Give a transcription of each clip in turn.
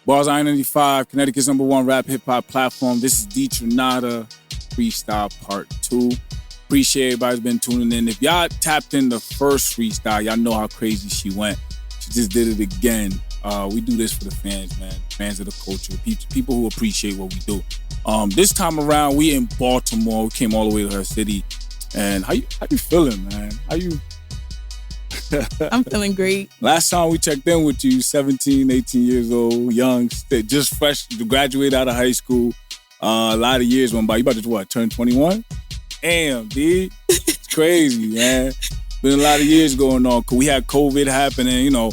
Bars I-95, Connecticut's #1 rap hip-hop platform. This is Deetranada Freestyle Part 2. Appreciate everybody's been tuning in. If y'all tapped in the first freestyle, y'all know how crazy she went. She just did it again. We do this for the fans, man. Fans of the culture. People who appreciate what we do. This time around, we in Baltimore. We came all the way to her city. And how you feeling, man? How you... I'm feeling great. Last time we checked in with you, 17, 18 years old, young, just fresh to graduate out of high school. A lot of years went by. You about to what, turn 21? Damn, dude. It's crazy, man. Been a lot of years going on. We had COVID happening, you know.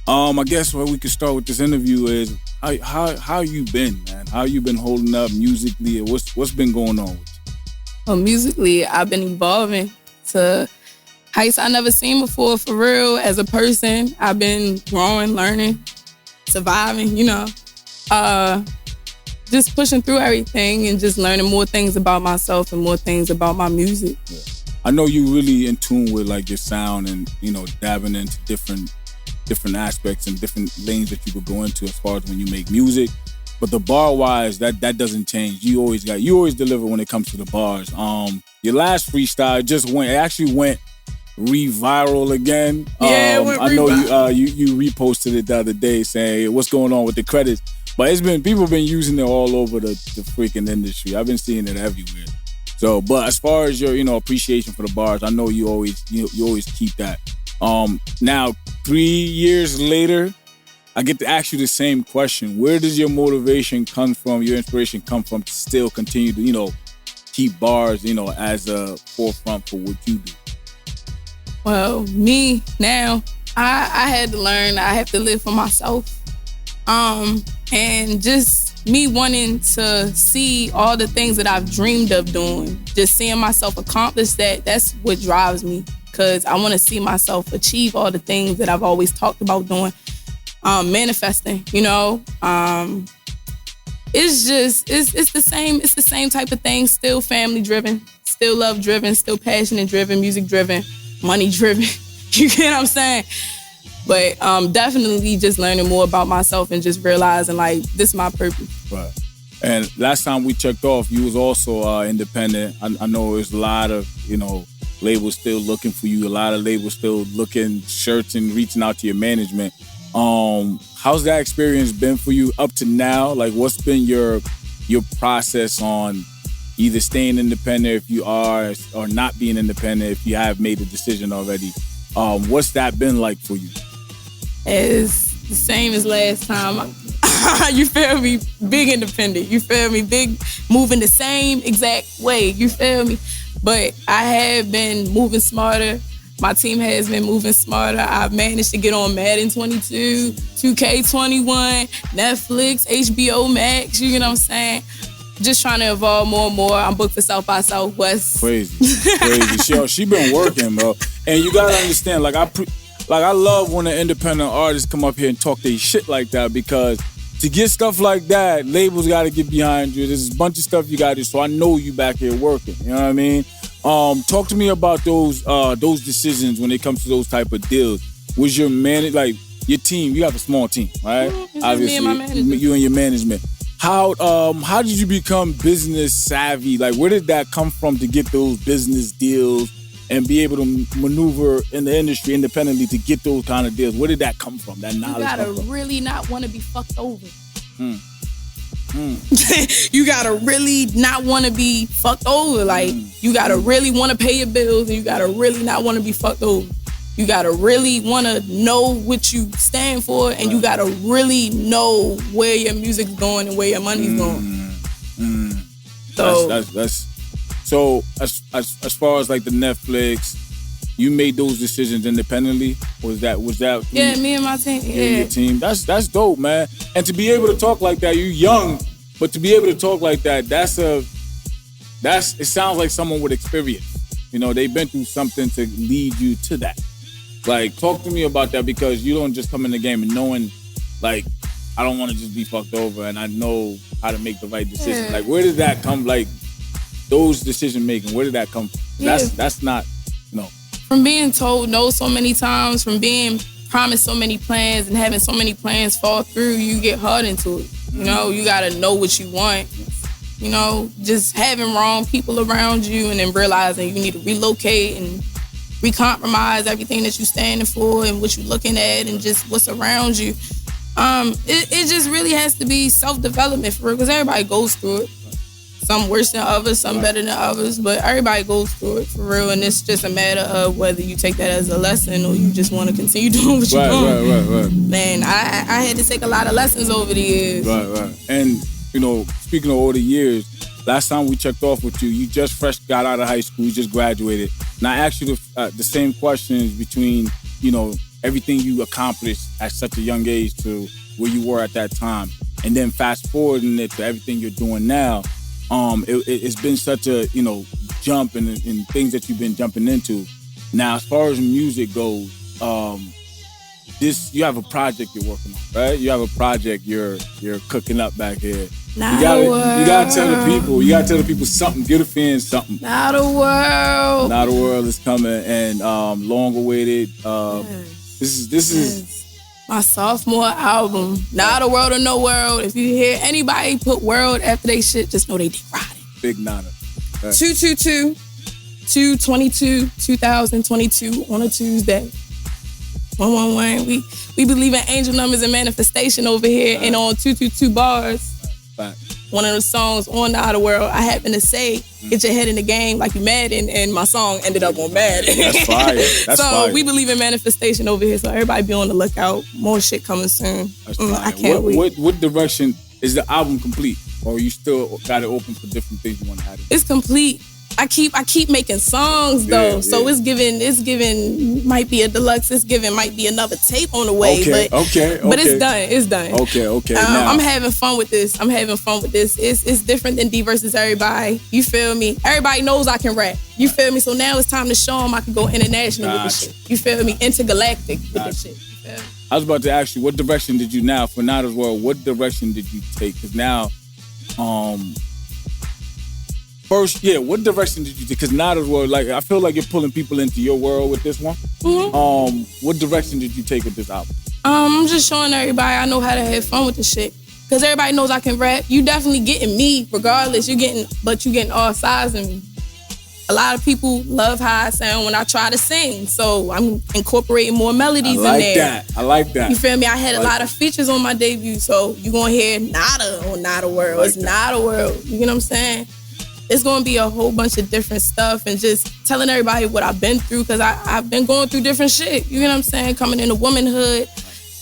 I guess where we could start with this interview is how you been, man? How you been holding up musically? What's been going on with you? Well, musically, I've been evolving to heights I never seen before, for real. As a person, I've been growing, learning, surviving, you know. Just pushing through everything and just learning more things about myself and more things about my music. Yeah. I know you really in tune with like your sound and, you know, dabbing into different aspects and different lanes that you could go into as far as when you make music. But the bar wise, that doesn't change. You always deliver when it comes to the bars. Your last freestyle actually went re-viral again. Yeah, I know you reposted it the other day saying what's going on with the credits. But people have been using it all over the freaking industry. I've been seeing it everywhere. So, but as far as your, you know, appreciation for the bars, I know you always keep that. Now 3 years later, I get to ask you the same question. Where does your motivation come from, your inspiration come from to still continue to, you know, keep bars, you know, as a forefront for what you do? Well, me now, I had to learn. I have to live for myself. And just me wanting to see all the things that I've dreamed of doing, just seeing myself accomplish that's what drives me. Because I want to see myself achieve all the things that I've always talked about doing, manifesting, you know. It's the same type of thing, still family driven, still love driven, still passionate driven, music driven, money driven. You get what I'm saying? But definitely just learning more about myself and just realizing like this is my purpose. Right. And last time we checked off, you was also independent. I know there's a lot of, you know, labels still looking for you. A lot of labels still looking, searching, reaching out to your management. How's that experience been for you up to now? Like, what's been your process on either staying independent if you are, or not being independent if you have made a decision already? What's that been like for you? It's the same as last time. You feel me? Big independent. You feel me? Big moving the same exact way. You feel me? But I have been moving smarter. My team has been moving smarter. I've managed to get on Madden 22, 2K21, Netflix, HBO Max, you know what I'm saying? Just trying to evolve more and more. I'm booked for South by Southwest. Crazy. She been working, bro. And you gotta understand, I love when an independent artist come up here and talk their shit like that, because to get stuff like that, labels gotta get behind you. There's a bunch of stuff you gotta do, so I know you back here working. You know what I mean? Talk to me about those decisions when it comes to those type of deals. Was your your team? You have a small team, right? Obviously, me and my management. You and your management. How did you become business savvy? Like, where did that come from to get those business deals and be able to maneuver in the industry independently to get those kind of deals? Where did that come from? That knowledge. You gotta really not want to be fucked over. You gotta really not want to be fucked over. Like, you gotta really want to pay your bills, and you gotta really not want to be fucked over. You gotta really want to know what you stand for, and you gotta really know where your music's going and where your money's going. So so as far as like the Netflix, you made those decisions independently? Was that yeah, me and my team. Yeah, your team. That's dope, man. And to be able to talk like that, you're young, but to be able to talk like that, it sounds like someone with experience. You know, they've been through something to lead you to that. Like, talk to me about that, because you don't just come in the game and knowing, like, I don't want to just be fucked over and I know how to make the right decision. Yeah. Like, where did that come, like, those decision making, where did that come from? Yeah. That's not, no. From being told no so many times, from being promised so many plans and having so many plans fall through, you get hard into it. You know, you gotta know what you want. You know, just having wrong people around you and then realizing you need to relocate and recompromise everything that you're standing for and what you're looking at and just what's around you. It just really has to be self-development for real, because everybody goes through it. Some worse than others, some better than others, but everybody goes through it for real, and it's just a matter of whether you take that as a lesson or you just want to continue doing what you're doing. Right. Man, I had to take a lot of lessons over the years. Right. And, you know, speaking of all the years, last time we checked off with you, you just fresh got out of high school, you just graduated. And I asked you the same questions between, you know, everything you accomplished at such a young age to where you were at that time. And then fast forwarding it to everything you're doing now. It's been such a, you know, jump in things that you've been jumping into. Now, as far as music goes, you have a project you're working on, right? You have a project you're cooking up back here. You gotta tell the people. You gotta tell the people something. Give the fans something. Now the world. Now the world is coming, and long awaited. This is my sophomore album. Now the world or no world. If you hear anybody put world after they shit, just know they did right. Big Nada. 222-2022 on a Tuesday. 111. We believe in angel numbers and manifestation over here, and on 222 bars. One of the songs on Now the World, I happen to say, get your head in the game like you Madden, and my song ended up on Madden. That's fire. That's fire. We believe in manifestation over here, so everybody be on the lookout. More shit coming soon. I can't wait. What direction is the album complete? Or you still got it open for different things you want to add in? It's complete. I keep making songs though, so it's giving might be a deluxe. It's giving might be another tape on the way. Okay. But it's done. Okay. I'm having fun with this. It's different than D versus everybody. You feel me? Everybody knows I can rap. You feel me? So now it's time to show them I can go international with this shit. You feel me? Intergalactic with this shit. You feel me? I was about to ask you, what direction did you now for Now as Well? What direction did you take? Because now, first, what direction did you take? Because Now as Well, like I feel like you're pulling people into your world with this one. Mm-hmm. What direction did you take with this album? I'm just showing everybody I know how to have fun with this shit. Because everybody knows I can rap. You definitely getting me, regardless. You getting all sides of me. A lot of people love how I sound when I try to sing. So I'm incorporating more melodies in there. I like that. You feel me? I had a lot of features on my debut. So you're going to hear Nada on Nada World. It's Nada World. You get what I'm saying? It's going to be a whole bunch of different stuff and just telling everybody what I've been through, because I've been going through different shit. You know what I'm saying? Coming into womanhood.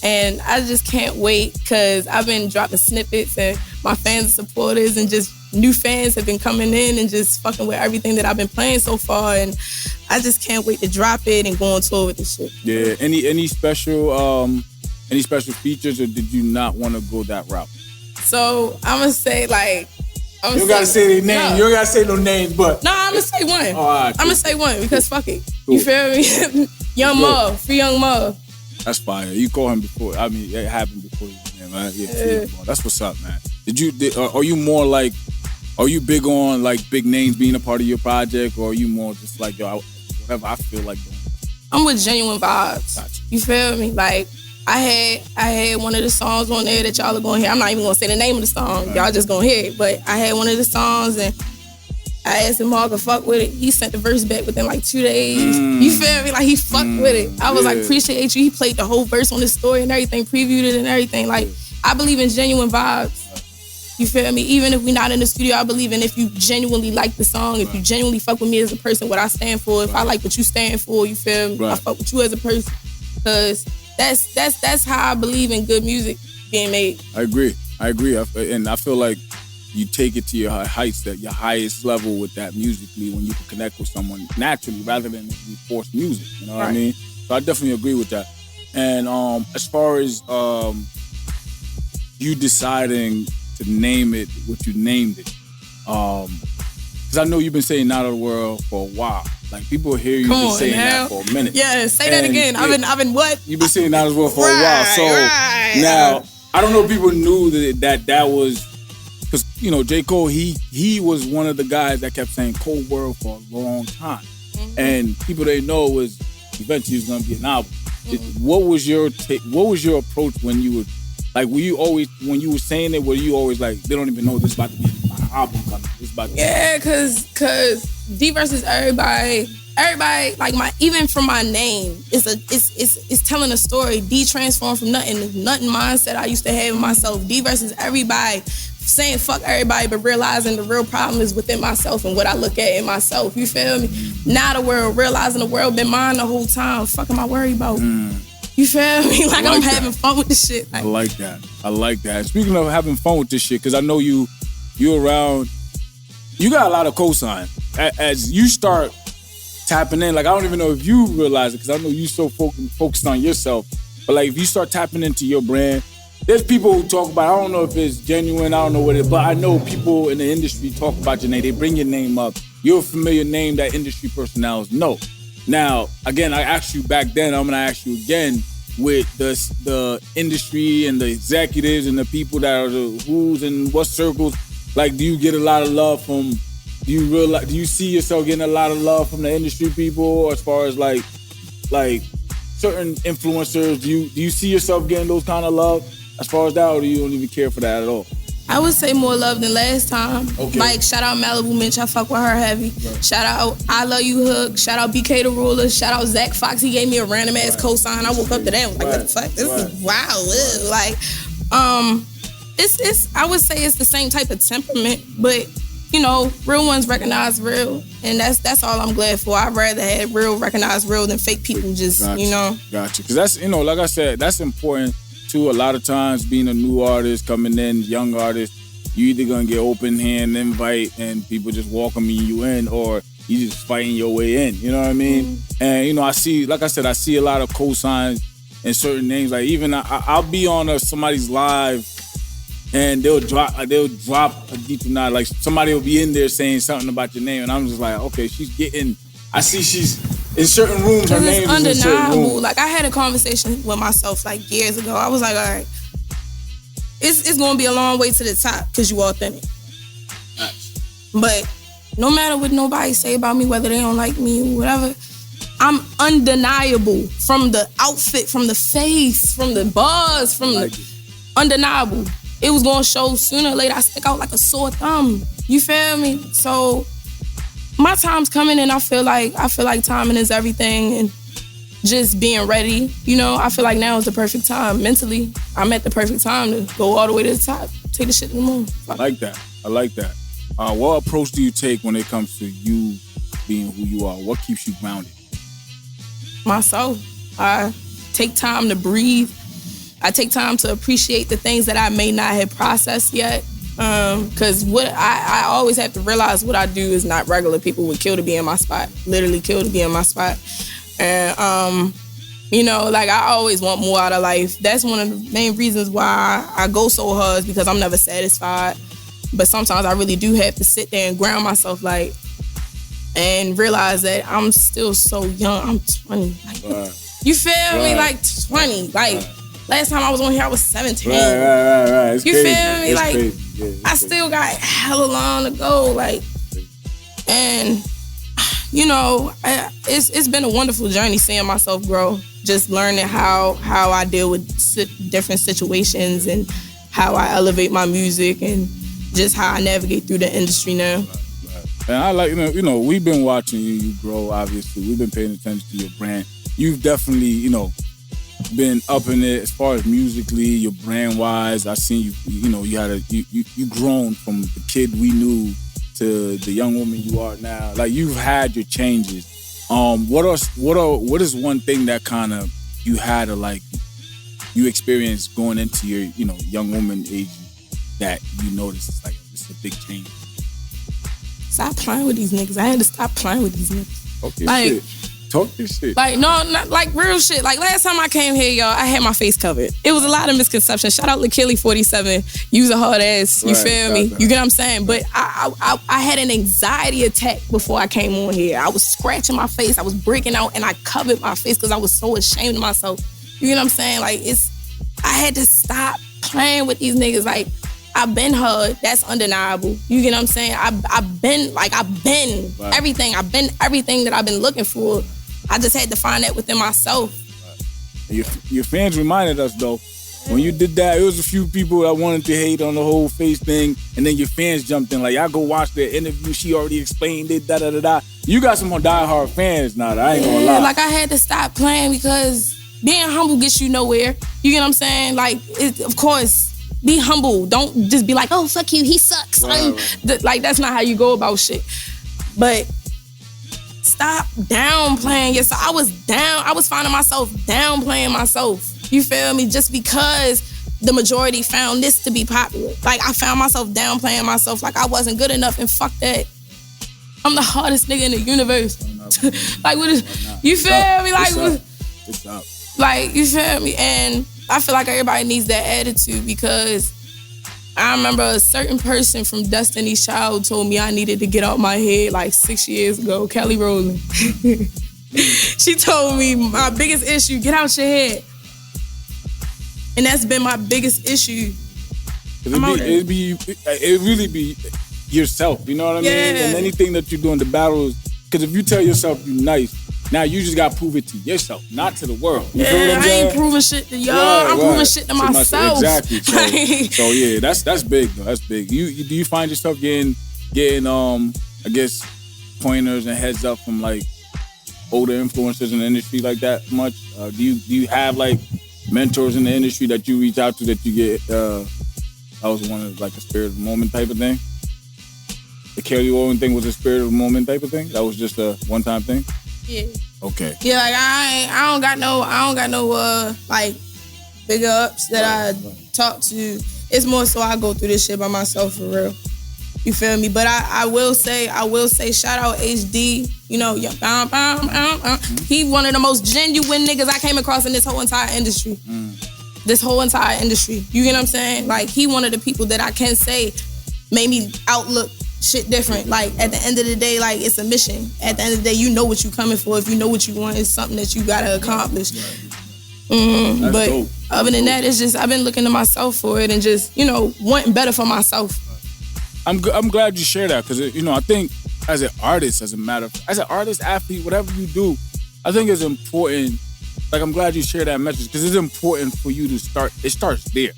And I just can't wait, because I've been dropping snippets and my fans and supporters and just new fans have been coming in and just fucking with everything that I've been playing so far. And I just can't wait to drop it and go on tour with this shit. Yeah. Any special features, or did you not want to go that route? So I'm going to say you don't gotta say their name. No. You don't gotta say no names, but I'm gonna say one. All right, I'm gonna say one because fuck it. Cool. You feel me? Young Mo, free Young Mo. That's fire. You call him before. I mean, it happened before you, man. Yeah. That's what's up, man. Are you more like? Are you big on like big names being a part of your project, or are you more just like whatever I feel like doing? I'm with genuine vibes. Gotcha. You feel me? Like I had one of the songs on there that y'all are gonna hear. I'm not even gonna say the name of the song. Right. Y'all just gonna hear it. But I had one of the songs and I asked him Mark to fuck with it. He sent the verse back within like 2 days. You feel me? Like he fucked with it. I was like, appreciate you. He played the whole verse on the story and everything, previewed it and everything. Like I believe in genuine vibes. You feel me? Even if we're not in the studio, I believe in if you genuinely like the song, if you genuinely fuck with me as a person, what I stand for, if I like what you stand for, you feel me? I fuck with you as a person. Because that's how I believe in good music being made. I agree. And I feel like you take it to your heights, that your highest level with that musically, when you can connect with someone naturally rather than you force music. You know what I mean? So I definitely agree with that. And as far as you deciding to name it what you named it, because I know you've been saying Now the World for a while. Like people hear you been saying that for a minute. Yeah, say that again. I've been what? You've been saying Now the World for a while. So now I don't know if people knew that was, because you know J. Cole, he was one of the guys that kept saying Cold World for a long time, and people didn't know was eventually it was gonna be an album. What was your approach when you were like? Were you always when you were saying it? Were you always like they don't even know this about to be my album coming? This about to yeah, cause D versus everybody like even from my name, it's telling a story. D transformed from nothing mindset I used to have in myself. D versus everybody. Saying fuck everybody, but realizing the real problem is within myself and what I look at in myself. You feel me? Now the world, realizing the world been mine the whole time. Fuck am I worried about? You feel me? Like I'm having fun with this shit. Like, I like that. Speaking of having fun with this shit, because I know you around, you got a lot of cosign. As you start tapping in, like I don't even know if you realize it, because I know you so focused on yourself. But like if you start tapping into your brand, there's people who talk about, I don't know if it's genuine, I don't know what it is, but I know people in the industry talk about your name. They bring your name up. You're a familiar name that industry personnel know. Now, again, I asked you back then, I'm going to ask you again with the industry and the executives and the people that are the who's and what circles. Like, do you get a lot of love from, do you see yourself getting a lot of love from the industry people as far as like certain influencers? Do you see yourself getting those kind of love? As far as that, or do you don't even care for that at all? I would say more love than last time. Okay. Like, shout out Malibu Mitch, I fuck with her heavy. Right. Shout out I Love You Hook. Shout out BK the Ruler. Shout out Zach Fox. He gave me a random ass cosign. I woke up to that. I was like, what the fuck? This is wow. Like, it's I would say it's the same type of temperament, but you know, real ones recognize real, and that's all I'm glad for. I'd rather have real recognize real than fake people just, you know. Gotcha. Because that's, you know, like I said, that's important. A lot of times being a new artist coming in, young artist, you either gonna get open hand invite and people just welcoming you in, or you just fighting your way in. You know what I mean? And you know, I see, like I said, I see a lot of cosigns and certain names. Like even I'll be on somebody's live and they'll drop a Deetranada. Like somebody will be in there saying something about your name, and I'm just like, okay, I see she's in certain rooms, her name is in certain rooms. Like I had a conversation with myself like years ago. I was like, all right, it's gonna be a long way to the top because you authentic. Nice. But no matter what nobody say about me, whether they don't like me or whatever, I'm undeniable from the outfit, from the face, from the buzz, undeniable. It was gonna show sooner or later. I stick out like a sore thumb. You feel me? So my time's coming, and I feel like timing is everything, and just being ready. You know, I feel like now is the perfect time. Mentally, I'm at the perfect time to go all the way to the top, take the shit to the moon. I like that. What approach do you take when it comes to you being who you are? What keeps you grounded? Myself. I take time to breathe. I take time to appreciate the things that I may not have processed yet. Cause what I always have to realize what I do is not regular. People would kill to be in my spot, literally kill to be in my spot. And you know, like I always want more out of life. That's one of the main reasons why I go so hard, is because I'm never satisfied. But sometimes I really do have to sit there and ground myself, like, and realize that I'm still so young. I'm 20. Like, you feel me? Like 20. Like last time I was on here, I was 17. Right. It's you crazy. Feel me? It's like crazy. Yeah, I still got hella long to go. Like, and you know, it's been a wonderful journey seeing myself grow. Just learning how I deal with different situations and how I elevate my music and just how I navigate through the industry now. Right. And I like, you know, we've been watching you grow, obviously. We've been paying attention to your brand. You've definitely, you know, been up in it as far as musically, your brand wise. I seen you know, you grown from the kid we knew to the young woman you are now. Like you've had your changes. What is one thing that kind of you had to like you experienced going into your, you know, young woman age that you noticed it's like this is a big change? Stop playing with these niggas. I had to stop playing with these niggas. Okay, like, shit. Talk this shit. Like, no, not like real shit. Like, last time I came here, y'all, I had my face covered. It was a lot of misconceptions. Shout out LaKilly 47. Use a hard ass. You feel me? You get what I'm saying? But I had an anxiety attack before I came on here. I was scratching my face. I was breaking out, and I covered my face because I was so ashamed of myself. You get what I'm saying? Like, I had to stop playing with these niggas. Like, I've been hard. That's undeniable. You get what I'm saying? I've been everything. I've been everything that I've been looking for. I just had to find that within myself. Your fans reminded us though. When you did that, it was a few people that wanted to hate on the whole face thing, and then your fans jumped in. Like, I go watch the interview. She already explained it. Da da da da. You got some diehard fans now. I ain't gonna lie. Like, I had to stop playing because being humble gets you nowhere. You get what I'm saying? Like, of course, be humble. Don't just be like, oh, fuck you, he sucks. Right. Like, that's not how you go about shit. But stop downplaying yourself. I was finding myself downplaying myself. You feel me? Just because the majority found this to be popular. Like, I found myself downplaying myself like I wasn't good enough, and fuck that. I'm the hardest nigga in the universe. Like, what is, you feel me? Like, like, you feel me? And I feel like everybody needs that attitude, because I remember a certain person from Destiny's Child told me I needed to get out my head like 6 years ago, Kelly Rowland. She told me my biggest issue, get out your head. And that's been my biggest issue. It really be yourself, you know what I mean? And anything that you do in the battles, because if you tell yourself you're nice, now you just got to prove it to yourself, not to the world. You feel what I'm saying? I ain't proving shit to y'all. I'm proving shit to myself. Exactly. So yeah, that's big though. That's big. Do you find yourself getting I guess pointers and heads up from like older influencers in the industry like that much? Do you have like mentors in the industry that you reach out to that you get? That was one of like a spirit of the moment type of thing. The Kelly Rowland thing was a spirit of the moment type of thing. That was just a one-time thing. Yeah. Okay. Yeah, like I don't got no like big ups that I talk to. It's more so I go through this shit by myself for real. You feel me? But I will say, shout out HD. You know, he one of the most genuine niggas I came across in this whole entire industry. This whole entire industry. You get what I'm saying? Like, he one of the people that I can say made me outlook shit different. Like, at the end of the day, like, it's a mission. At the end of the day, you know what you coming for. If you know what you want, it's something that you gotta accomplish. But dope. Other than that, it's just I've been looking to myself for it and just, you know, wanting better for myself. I'm glad you share that, because, you know, I think as an artist, as an artist, athlete, whatever you do, I think it's important. Like, I'm glad you share that message, because it's important for you to start. It starts there,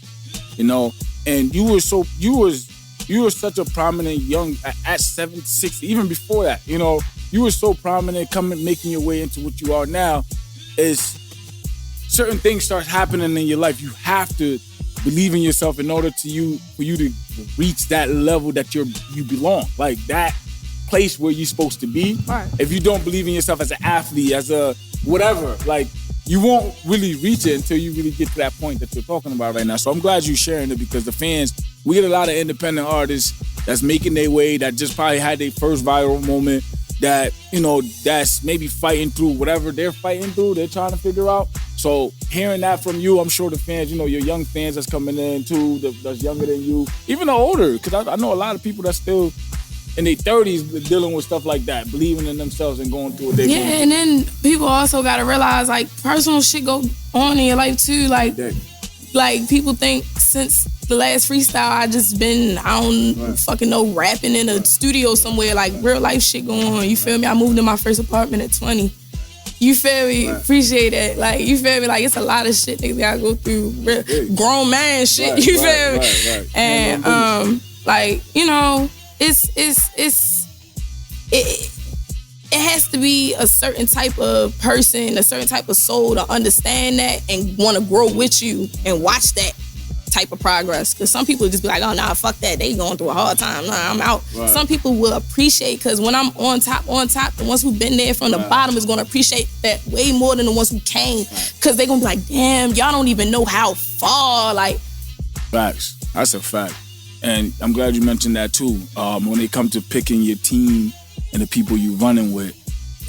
you know. And you were such a prominent young at 7, 6, even before that, you know. You were so prominent, making your way into what you are now. Is certain things start happening in your life. You have to believe in yourself in order for you to reach that level that you belong, like that place where you're supposed to be. Right. If you don't believe in yourself as an athlete, as a whatever, like, you won't really reach it until you really get to that point that you're talking about right now. So I'm glad you're sharing it, because the fans, we get a lot of independent artists that's making their way, that just probably had their first viral moment, that, you know, that's maybe fighting through whatever they're fighting through, they're trying to figure out. So hearing that from you, I'm sure the fans, you know, your young fans that's coming in too, that's younger than you, even the older, because I know a lot of people that's still in their 30s dealing with stuff like that, believing in themselves and going through what they're going through. And then people also got to realize, like, personal shit go on in your life too. Like people think since the last freestyle, I don't fucking know, rapping in a studio somewhere, like real life shit going on. You feel me? I moved in my first apartment at 20. You feel me? Appreciate that. Like, you feel me? Like, it's a lot of shit niggas gotta go through. Grown man shit. You feel me? And like, you know, it has to be a certain type of person, a certain type of soul to understand that and want to grow with you and watch that type of progress. Because some people just be like, oh, nah, fuck that. They going through a hard time. Nah, I'm out. Right. Some people will appreciate, because when I'm on top, the ones who've been there from the bottom is going to appreciate that way more than the ones who came. Because they're going to be like, damn, y'all don't even know how far. Like, facts. That's a fact. And I'm glad you mentioned that too. When it comes to picking your team and the people you're running with,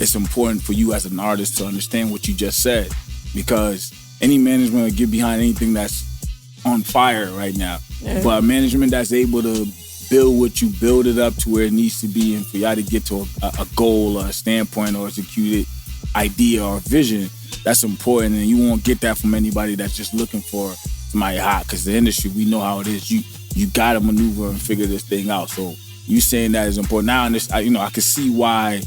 it's important for you as an artist to understand what you just said, because any management will get behind anything that's on fire right now. Yeah. But management that's able to build what you build it up to where it needs to be, and for y'all to get to a goal or a standpoint or executed idea or vision, that's important. And you won't get that from anybody that's just looking for somebody hot, because the industry, we know how it is. You got to maneuver and figure this thing out. So you saying that is important. Now, I can see why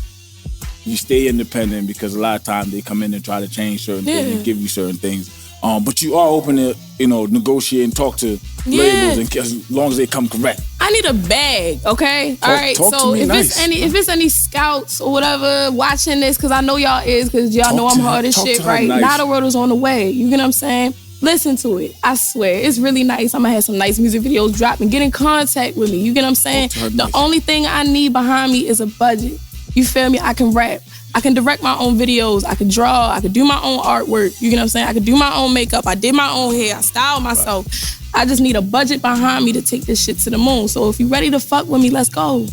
you stay independent because a lot of times they come in and try to change certain things and give you certain things. But you are open to, negotiate and talk to labels, and as long as they come correct. I need a bag, okay? All right. So if it's any scouts or whatever watching this, because I know y'all is, because y'all know I'm hard as shit, right? Nada World is on the way. You get what I'm saying? Listen to it. I swear, it's really nice. I'm gonna have some nice music videos dropping. Get in contact with me. You get what I'm saying? The only thing I need behind me is a budget. You feel me? I can rap. I can direct my own videos. I can draw. I can do my own artwork. You get what I'm saying? I can do my own makeup. I did my own hair. I styled myself. I just need a budget behind me to take this shit to the moon. So if you ready to fuck with me, let's go.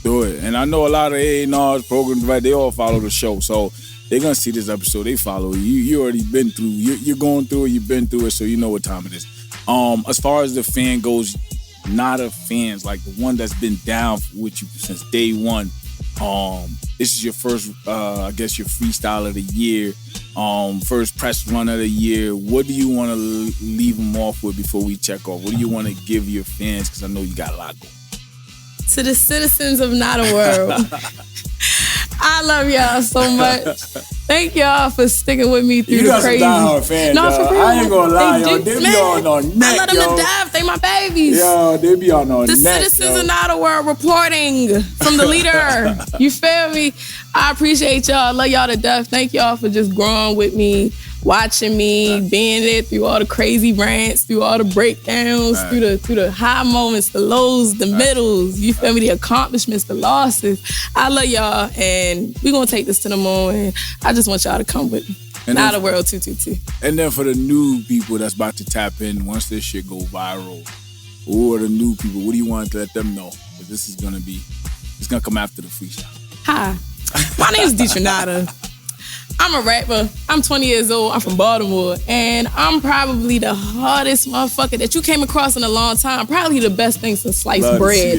Do it. And I know a lot of A&Rs, programs, right? They all follow the show. So they're going to see this episode. They follow you. You already been through. You're going through it. You've been through it. So you know what time it is. As far as the fan goes, Nada fans, like the one that's been down with you since day one. This is your first, I guess, your freestyle of the year, first press run of the year. What do you want to leave them off with before we check off? What do you want to give your fans? Because I know you got a lot going. To the citizens of Nada World, I love y'all so much. Thank y'all for sticking with me through the crazy. You got some diehard fans, no, for real. I ain't gonna lie, yo. They be on our neck, I let them to dive. They my babies. Yo, they be on our neck, The citizens of Nada World reporting from the leader. You feel me? I appreciate y'all. Love y'all to death. Thank y'all for just growing with me, watching me, being there through all the crazy rants, through all the breakdowns, through the high moments, the lows, the middles. You feel me? The accomplishments, the losses. I love y'all, and we gonna take this to the moon. And I just want y'all to come with me. Nada World 222. And then for the new people that's about to tap in, once this shit go viral, who are the new people? What do you want to let them know? Because this is gonna come after the freestyle. Hi, my name is Deetranada. I'm a rapper. I'm 20 years old. I'm from Baltimore. And I'm probably the hardest motherfucker that you came across in a long time. Probably the best thing since sliced bread.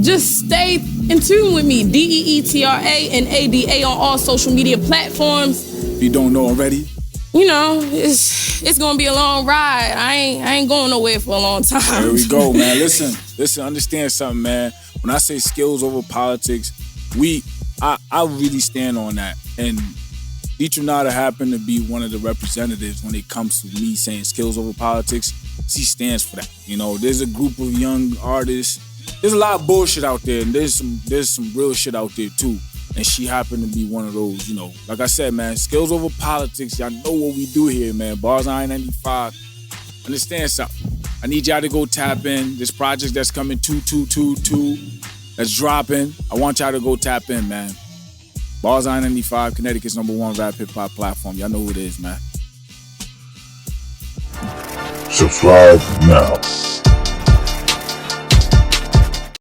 Just stay in tune with me. DEETRANADA on all social media platforms. If you don't know already. You know, it's gonna be a long ride. I ain't going nowhere for a long time. There we go, man. Listen, understand something, man. When I say skills over politics, I really stand on that. And Deetranada happened to be one of the representatives when it comes to me saying skills over politics. She stands for that. You know, there's a group of young artists. There's a lot of bullshit out there, and there's some real shit out there too. And she happened to be one of those, you know. Like I said, man, skills over politics. Y'all know what we do here, man. Bars on I-95. Understand something. I need y'all to go tap in. This project that's coming 2222 that's dropping. I want y'all to go tap in, man. Bars on I-95, Connecticut's #1 rap hip-hop platform. Y'all know who it is, man. Subscribe now.